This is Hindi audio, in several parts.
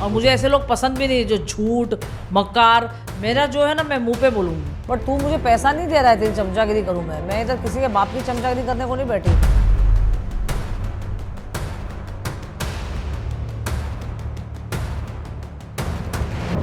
और मुझे ऐसे लोग पसंद भी नहीं जो झूठ मक्कार। मेरा जो है ना, मैं मुंह पे बोलूँगी। पर तू मुझे पैसा नहीं दे रहा है, तेरी चमचागिरी करूँ मैं इधर किसी के बाप की चमचागिरी करने को नहीं बैठी।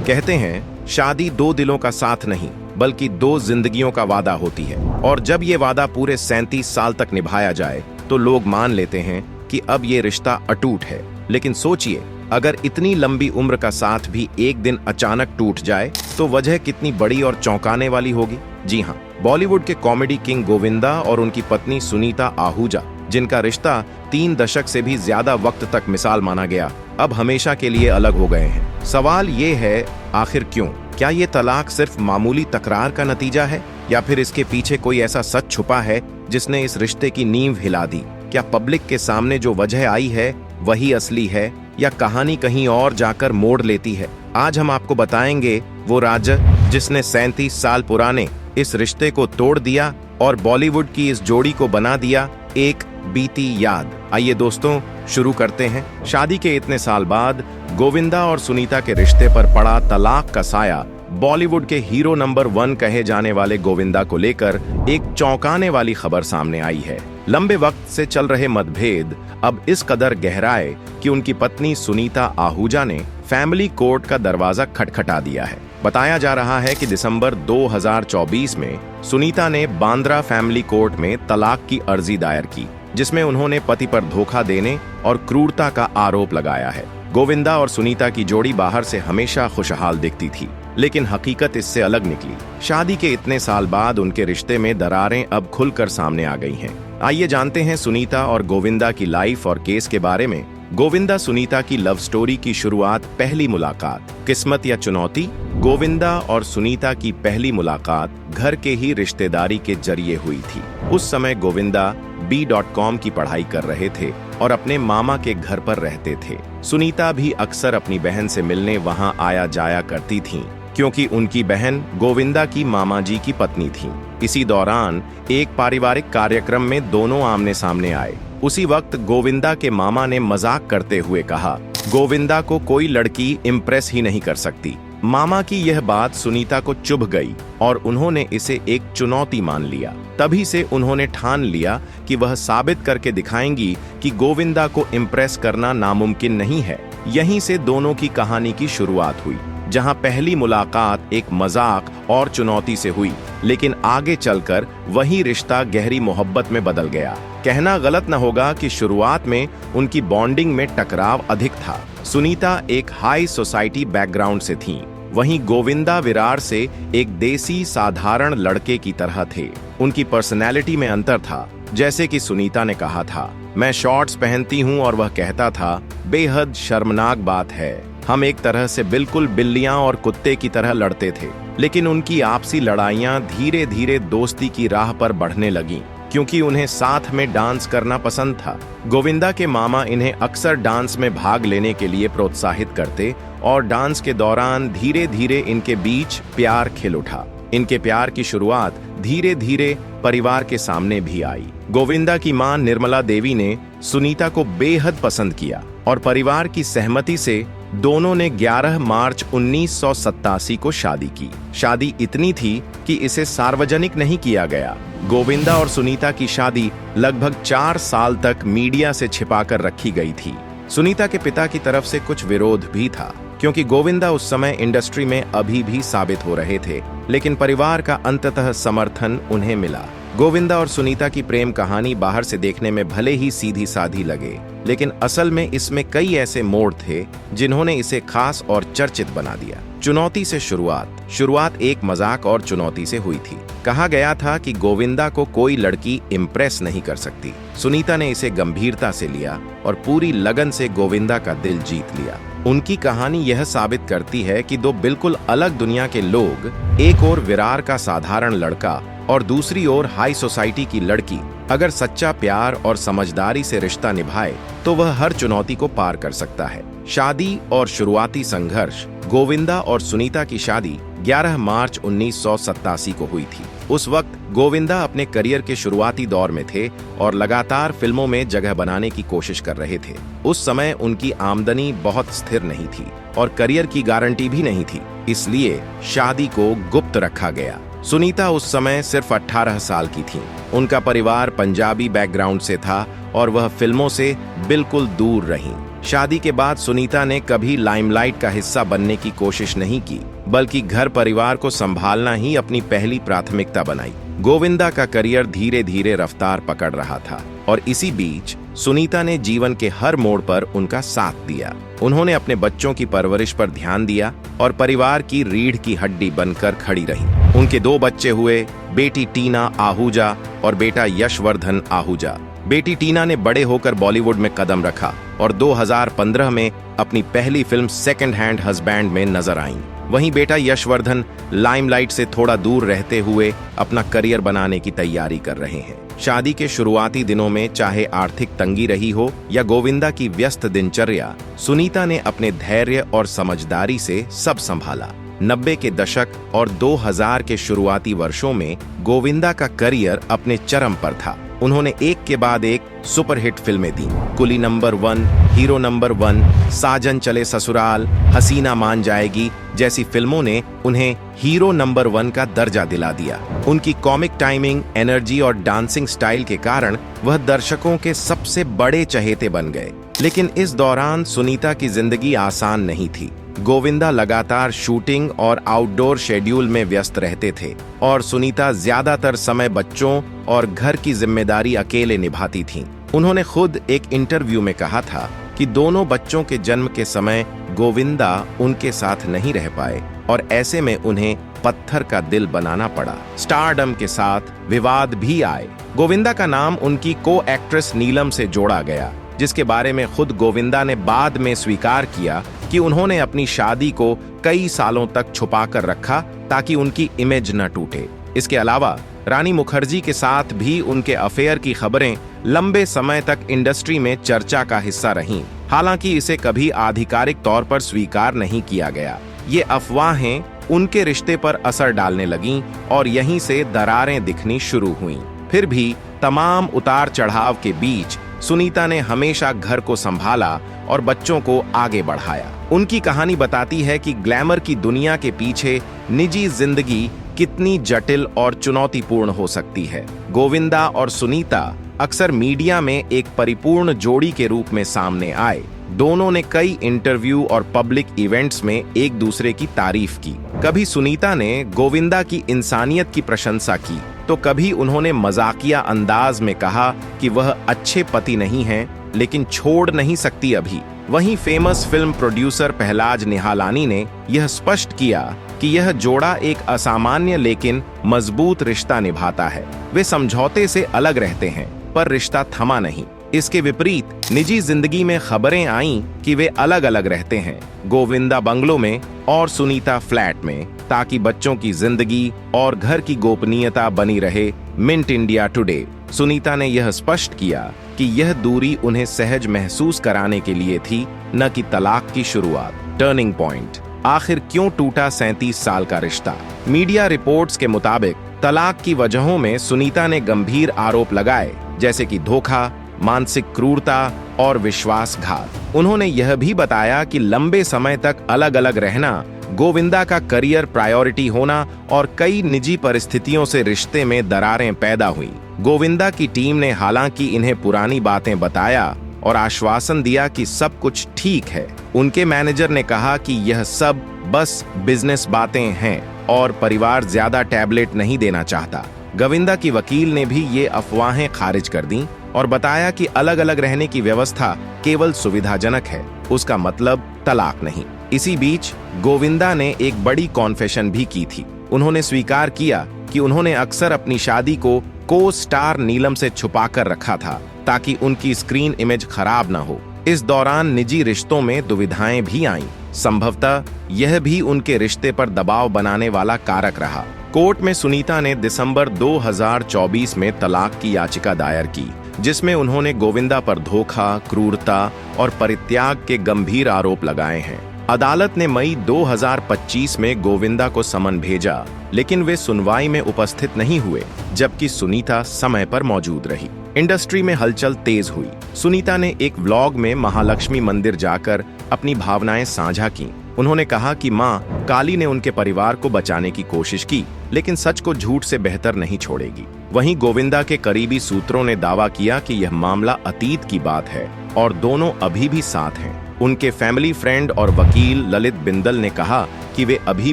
कहते हैं शादी दो दिलों का साथ नहीं बल्कि दो जिंदगियों का वादा होती है, और जब ये वादा पूरे 37 साल तक निभाया जाए तो लोग मान लेते हैं कि अब ये रिश्ता अटूट है। लेकिन सोचिए, अगर इतनी लंबी उम्र का साथ भी एक दिन अचानक टूट जाए तो वजह कितनी बड़ी और चौंकाने वाली होगी। जी हाँ, बॉलीवुड के कॉमेडी किंग गोविंदा और उनकी पत्नी सुनीता आहूजा, जिनका रिश्ता 3 दशक से भी ज्यादा वक्त तक मिसाल माना गया, अब हमेशा के लिए अलग हो गए हैं। सवाल ये है, आखिर क्यों? क्या ये तलाक सिर्फ मामूली तकरार का नतीजा है, या फिर इसके पीछे कोई ऐसा सच छुपा है जिसने इस रिश्ते की नींव हिला दी? क्या पब्लिक के सामने जो वजह आई है वही असली है, या कहानी कहीं और जाकर मोड़ लेती है? आज हम आपको बताएंगे वो राज जिसने 37 साल पुराने इस रिश्ते को तोड़ दिया और बॉलीवुड की इस जोड़ी को बना दिया एक बीती याद। आइए दोस्तों, शुरू करते हैं। शादी के इतने साल बाद गोविंदा और सुनीता के रिश्ते पर पड़ा तलाक का साया बॉलीवुड के हीरो नंबर 1 कहे जाने वाले गोविंदा को लेकर एक चौंकाने वाली खबर सामने आई है। लंबे वक्त से चल रहे मतभेद अब इस कदर गहराए कि उनकी पत्नी सुनीता आहूजा ने फैमिली कोर्ट का दरवाजा खटखटा दिया है। बताया जा रहा है कि दिसंबर 2024 में सुनीता ने बांद्रा फैमिली कोर्ट में तलाक की अर्जी दायर की, जिसमें उन्होंने पति पर धोखा देने और क्रूरता का आरोप लगाया है। गोविंदा और सुनीता की जोड़ी बाहर से हमेशा खुशहाल दिखती थी, लेकिन हकीकत इससे अलग निकली। शादी के इतने साल बाद उनके रिश्ते में दरारें अब खुलकर सामने आ गई हैं। आइए जानते हैं सुनीता और गोविंदा की लाइफ और केस के बारे में। गोविंदा सुनीता की लव स्टोरी की शुरुआत, पहली मुलाकात, किस्मत या चुनौती? गोविंदा और सुनीता की पहली मुलाकात घर के ही रिश्तेदारी के जरिए हुई थी। उस समय गोविंदा B.com की पढ़ाई कर रहे थे और अपने मामा के घर पर रहते थे। सुनीता भी अक्सर अपनी बहन से मिलने वहां आया जाया करती थीं, क्योंकि उनकी बहन गोविंदा की मामा जी की पत्नी थी। इसी दौरान एक पारिवारिक कार्यक्रम में दोनों आमने सामने आए। उसी वक्त गोविंदा के मामा ने मजाक करते हुए कहा, गोविंदा को कोई लड़की इम्प्रेस ही नहीं कर सकती। मामा की यह बात सुनीता को चुभ गई और उन्होंने इसे एक चुनौती मान लिया। तभी से उन्होंने ठान लिया कि वह साबित करके दिखाएंगी कि गोविंदा को इम्प्रेस करना नामुमकिन नहीं है। यहीं से दोनों की कहानी की शुरुआत हुई, जहां पहली मुलाकात एक मजाक और चुनौती से हुई, लेकिन आगे चलकर वही रिश्ता गहरी मोहब्बत में बदल गया। कहना गलत न होगा कि शुरुआत में उनकी बॉन्डिंग में टकराव अधिक था। सुनीता एक हाई सोसाइटी बैकग्राउंड से थीं, वहीं गोविंदा विरार से एक देसी साधारण लड़के की तरह थे। उनकी पर्सनैलिटी में अंतर था। जैसे कि सुनीता ने कहा था, मैं शॉर्ट्स पहनती हूँ, और वह कहता था, बेहद शर्मनाक बात है, हम एक तरह से बिल्कुल बिल्लियां और कुत्ते की तरह लड़ते थे। लेकिन उनकी आपसी लड़ाइयां धीरे धीरे दोस्ती की राह पर बढ़ने लगीं, क्योंकि उन्हें साथ में डांस करना पसंद था। गोविंदा के मामा इन्हें अक्सर डांस में भाग लेने के लिए प्रोत्साहित करते, और डांस के दौरान धीरे धीरे इनके बीच प्यार खिल उठा। इनके प्यार की शुरुआत धीरे धीरे परिवार के सामने भी आई। गोविंदा की मां निर्मला देवी ने सुनीता को बेहद पसंद किया, और परिवार की सहमति से दोनों ने 11 मार्च 1987 को शादी की। शादी इतनी थी कि इसे सार्वजनिक नहीं किया गया। गोविंदा और सुनीता की शादी लगभग 4 साल तक मीडिया से छिपाकर रखी गई थी। सुनीता के पिता की तरफ से कुछ विरोध भी था, क्योंकि गोविंदा उस समय इंडस्ट्री में अभी भी साबित हो रहे थे, लेकिन परिवार का अंततः समर्थन उन्हें मिला। गोविंदा और सुनीता की प्रेम कहानी बाहर से देखने में भले ही सीधी साधी लगे, लेकिन असल में इसमें कई ऐसे मोड़ थे जिन्होंने इसे खास और चर्चित बना दिया। चुनौती से शुरुआत एक मजाक और चुनौती से हुई थी। कहा गया था कि गोविंदा को कोई लड़की इम्प्रेस नहीं कर सकती। सुनीता ने इसे गंभीरता से लिया और पूरी लगन से गोविंदा का दिल जीत लिया। उनकी कहानी यह साबित करती है कि दो बिल्कुल अलग दुनिया के लोग, एक ओर विरार का साधारण लड़का और दूसरी ओर हाई सोसाइटी की लड़की, अगर सच्चा प्यार और समझदारी से रिश्ता निभाए तो वह हर चुनौती को पार कर सकता है। शादी और शुरुआती संघर्ष। गोविंदा और सुनीता की शादी 11 मार्च 1987 को हुई थी। उस वक्त गोविंदा अपने करियर के शुरुआती दौर में थे और लगातार फिल्मों में जगह बनाने की कोशिश कर रहे थे। उस समय उनकी आमदनी बहुत स्थिर नहीं थी और करियर की गारंटी भी नहीं थी, इसलिए शादी को गुप्त रखा गया। सुनीता उस समय सिर्फ 18 साल की थीं। उनका परिवार पंजाबी बैकग्राउंड से था और वह फिल्मों से बिल्कुल दूर रहीं। शादी के बाद सुनीता ने कभी लाइमलाइट का हिस्सा बनने की कोशिश नहीं की, बल्कि घर परिवार को संभालना ही अपनी पहली प्राथमिकता बनाई। गोविंदा का करियर धीरे धीरे रफ्तार पकड़ रहा था और इसी बीच सुनीता ने जीवन के हर मोड़ पर उनका साथ दिया। उन्होंने अपने बच्चों की परवरिश पर ध्यान दिया और परिवार की रीढ़ की हड्डी बनकर खड़ी रही। उनके 2 बच्चे हुए, बेटी टीना आहूजा और बेटा यशवर्धन आहूजा। बेटी टीना ने बड़े होकर बॉलीवुड में कदम रखा और 2015 में अपनी पहली फिल्म सेकंड हैंड हस्बैंड में नजर आईं। वहीं बेटा यशवर्धन लाइमलाइट से थोड़ा दूर रहते हुए अपना करियर बनाने की तैयारी कर रहे हैं। शादी के शुरुआती दिनों में चाहे आर्थिक तंगी रही हो या गोविंदा की व्यस्त दिनचर्या, सुनीता ने अपने धैर्य और समझदारी से सब संभाला। 90 के दशक और 2000 के शुरुआती वर्षों में गोविंदा का करियर अपने चरम पर था। उन्होंने एक के बाद एक सुपरहिट फिल्में दी। कुली नंबर 1, हीरो नंबर 1, साजन चले ससुराल, हसीना मान जाएगी जैसी फिल्मों ने उन्हें हीरो नंबर 1 का दर्जा दिला दिया। उनकी कॉमिक टाइमिंग, एनर्जी और डांसिंग स्टाइल के कारण वह दर्शकों के सबसे बड़े चहेते बन गए। लेकिन इस दौरान सुनीता की जिंदगी आसान नहीं थी। गोविंदा लगातार शूटिंग और आउटडोर शेड्यूल में व्यस्त रहते थे और सुनीता ज्यादातर समय बच्चों और घर की जिम्मेदारी अकेले निभाती थीं। उन्होंने खुद एक इंटरव्यू में कहा था कि दोनों बच्चों के जन्म के समय गोविंदा उनके साथ नहीं रह पाए और ऐसे में उन्हें पत्थर का दिल बनाना पड़ा। स्टारडम के साथ विवाद भी आए। गोविंदा का नाम उनकी को एक्ट्रेस नीलम से जोड़ा गया, जिसके बारे में खुद गोविंदा ने बाद में स्वीकार किया कि उन्होंने अपनी शादी को कई सालों तक छुपाकर रखा ताकि उनकी इमेज न टूटे। इसके अलावा रानी मुखर्जी के साथ भी उनके अफेयर की खबरें लंबे समय तक इंडस्ट्री में चर्चा का हिस्सा रहीं। हालांकि इसे कभी आधिकारिक तौर पर स्वीकार नहीं किया गया। ये अफवाहें उनके रिश्ते पर असर डालने लगीं और यहीं से दरारें दिखनी शुरू हुईं। फिर भी तमाम उतार चढ़ाव के बीच सुनीता ने हमेशा घर को संभाला और बच्चों को आगे बढ़ाया। उनकी कहानी बताती है कि ग्लैमर की दुनिया के पीछे निजी जिंदगी कितनी जटिल और चुनौतीपूर्ण हो सकती है। गोविंदा और सुनीता अक्सर मीडिया में एक परिपूर्ण जोड़ी के रूप में सामने आए। दोनों ने कई इंटरव्यू और पब्लिक इवेंट्स में एक दूसरे की तारीफ की। कभी सुनीता ने गोविंदा की इंसानियत की प्रशंसा की, तो कभी उन्होंने मजाकिया अंदाज में कहा कि वह अच्छे पति नहीं हैं, लेकिन छोड़ नहीं सकती अभी। वहीं famous film producer Pahlaj Nihalani ने यह स्पष्ट किया कि यह जोड़ा एक असामान्य लेकिन मजबूत रिश्ता निभाता है। वे समझौते से अलग रहते हैं, पर रिश्ता थमा नहीं। इसके विपरीत निजी जिंदगी में खबरें आईं कि वे अलग अलग रहते हैं, गोविंदा बंगलों में और सुनीता फ्लैट में, ताकि बच्चों की जिंदगी और घर की गोपनीयता बनी रहे। मिंट इंडिया टुडे सुनीता ने यह स्पष्ट किया कि यह दूरी उन्हें सहज महसूस कराने के लिए थी, न कि तलाक की शुरुआत। टर्निंग पॉइंट, आखिर क्यों टूटा 37 साल का रिश्ता? मीडिया रिपोर्ट्स के मुताबिक तलाक की वजहों में सुनीता ने गंभीर आरोप लगाए, जैसे कि धोखा, मानसिक क्रूरता और विश्वासघात। उन्होंने यह भी बताया कि लंबे समय तक अलग अलग रहना, गोविंदा का करियर प्रायोरिटी होना और कई निजी परिस्थितियों से रिश्ते में दरारें पैदा हुई। गोविंदा की टीम ने हालांकि इन्हें पुरानी बातें बताया और आश्वासन दिया कि सब कुछ ठीक है। उनके मैनेजर ने कहा कि यह सब बस बिजनेस बातें हैं और परिवार ज्यादा टैबलेट नहीं देना चाहता। गोविंदा की वकील ने भी ये अफवाहें खारिज कर दी और बताया कि अलग अलग रहने की व्यवस्था केवल सुविधाजनक है, उसका मतलब तलाक नहीं। इसी बीच गोविंदा ने एक बड़ी कॉन्फेशन भी की थी। उन्होंने स्वीकार किया कि उन्होंने अक्सर अपनी शादी को स्टार नीलम से छुपाकर रखा था ताकि उनकी स्क्रीन इमेज खराब ना हो। इस दौरान निजी रिश्तों में दुविधाएं भी आईं। संभवतः यह भी उनके रिश्ते पर दबाव बनाने वाला कारक रहा। कोर्ट में सुनीता ने दिसंबर 2024 में तलाक की याचिका दायर की, जिसमें उन्होंने गोविंदा पर धोखा, क्रूरता और परित्याग के गंभीर आरोप लगाए हैं। अदालत ने मई 2025 में गोविंदा को समन भेजा, लेकिन वे सुनवाई में उपस्थित नहीं हुए, जबकि सुनीता समय पर मौजूद रही। इंडस्ट्री में हलचल तेज हुई। सुनीता ने एक व्लॉग में महालक्ष्मी मंदिर जाकर अपनी भावनाएं साझा की। उन्होंने कहा कि मां काली ने उनके परिवार को बचाने की कोशिश की, लेकिन सच को झूठ से बेहतर नहीं छोड़ेगी। वहीं गोविंदा के करीबी सूत्रों ने दावा किया कि यह मामला अतीत की बात है और दोनों अभी भी साथ हैं। उनके फैमिली फ्रेंड और वकील ललित बिंदल ने कहा कि वे अभी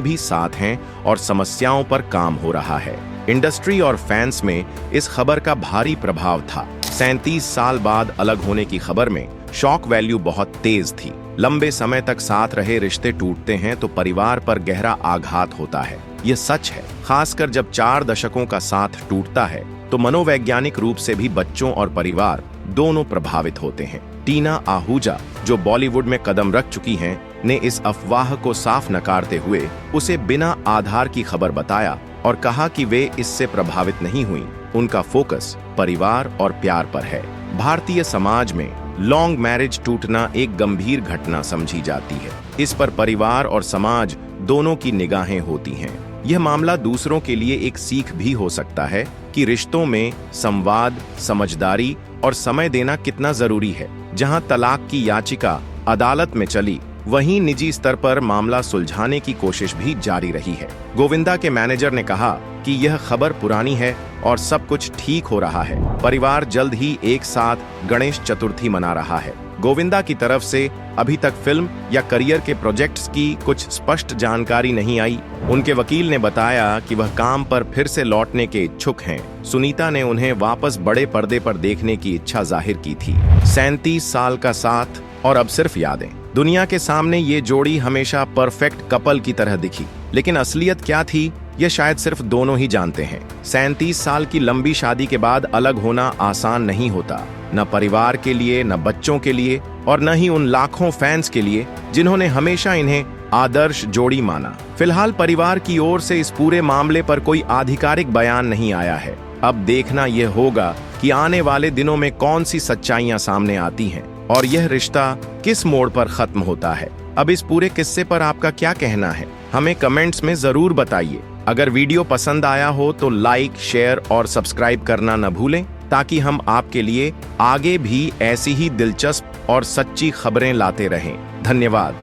भी साथ हैं और समस्याओं पर काम हो रहा है। इंडस्ट्री और फैंस में इस खबर का भारी प्रभाव था। 37 साल बाद अलग होने की खबर में शॉक वैल्यू बहुत तेज थी। लंबे समय तक साथ रहे रिश्ते टूटते हैं तो परिवार पर गहरा आघात होता है। यह सच है, खासकर जब 4 दशकों का साथ टूटता है तो मनोवैज्ञानिक रूप से भी बच्चों और परिवार दोनों प्रभावित होते हैं। टीना आहूजा, जो बॉलीवुड में कदम रख चुकी हैं, ने इस अफवाह को साफ नकारते हुए उसे बिना आधार की खबर बताया और कहा कि वे इससे प्रभावित नहीं हुई। उनका फोकस परिवार और प्यार पर है। भारतीय समाज में लॉन्ग मैरिज टूटना एक गंभीर घटना समझी जाती है। इस पर परिवार और समाज दोनों की निगाहें होती हैं। यह मामला दूसरों के लिए एक सीख भी हो सकता है कि रिश्तों में संवाद, समझदारी और समय देना कितना जरूरी है। जहां तलाक की याचिका अदालत में चली, वहीं निजी स्तर पर मामला सुलझाने की कोशिश भी जारी रही है। गोविंदा के मैनेजर ने कहा कि यह खबर पुरानी है और सब कुछ ठीक हो रहा है। परिवार जल्द ही एक साथ गणेश चतुर्थी मना रहा है। गोविंदा की तरफ से अभी तक फिल्म या करियर के प्रोजेक्ट्स की कुछ स्पष्ट जानकारी नहीं आई। उनके वकील ने बताया कि वह काम पर फिर से लौटने के इच्छुक हैं। सुनीता ने उन्हें वापस बड़े पर्दे पर देखने की इच्छा जाहिर की थी। 37 साल का साथ और अब सिर्फ यादें। दुनिया के सामने ये जोड़ी हमेशा परफेक्ट कपल की तरह दिखी, लेकिन असलियत क्या थी यह शायद सिर्फ दोनों ही जानते हैं। 37 साल की लंबी शादी के बाद अलग होना आसान नहीं होता, न परिवार के लिए, न बच्चों के लिए और न ही उन लाखों फैंस के लिए जिन्होंने हमेशा इन्हें आदर्श जोड़ी माना। फिलहाल परिवार की ओर से इस पूरे मामले पर कोई आधिकारिक बयान नहीं आया है। अब देखना यह होगा कि आने वाले दिनों में कौन सी सच्चाइयां सामने आती हैं और यह रिश्ता किस मोड़ पर खत्म होता है। अब इस पूरे किस्से पर आपका क्या कहना है, हमें कमेंट्स में जरूर बताइए। अगर वीडियो पसंद आया हो तो लाइक, शेयर और सब्सक्राइब करना न भूलें, ताकि हम आपके लिए आगे भी ऐसी ही दिलचस्प और सच्ची खबरें लाते रहें। धन्यवाद।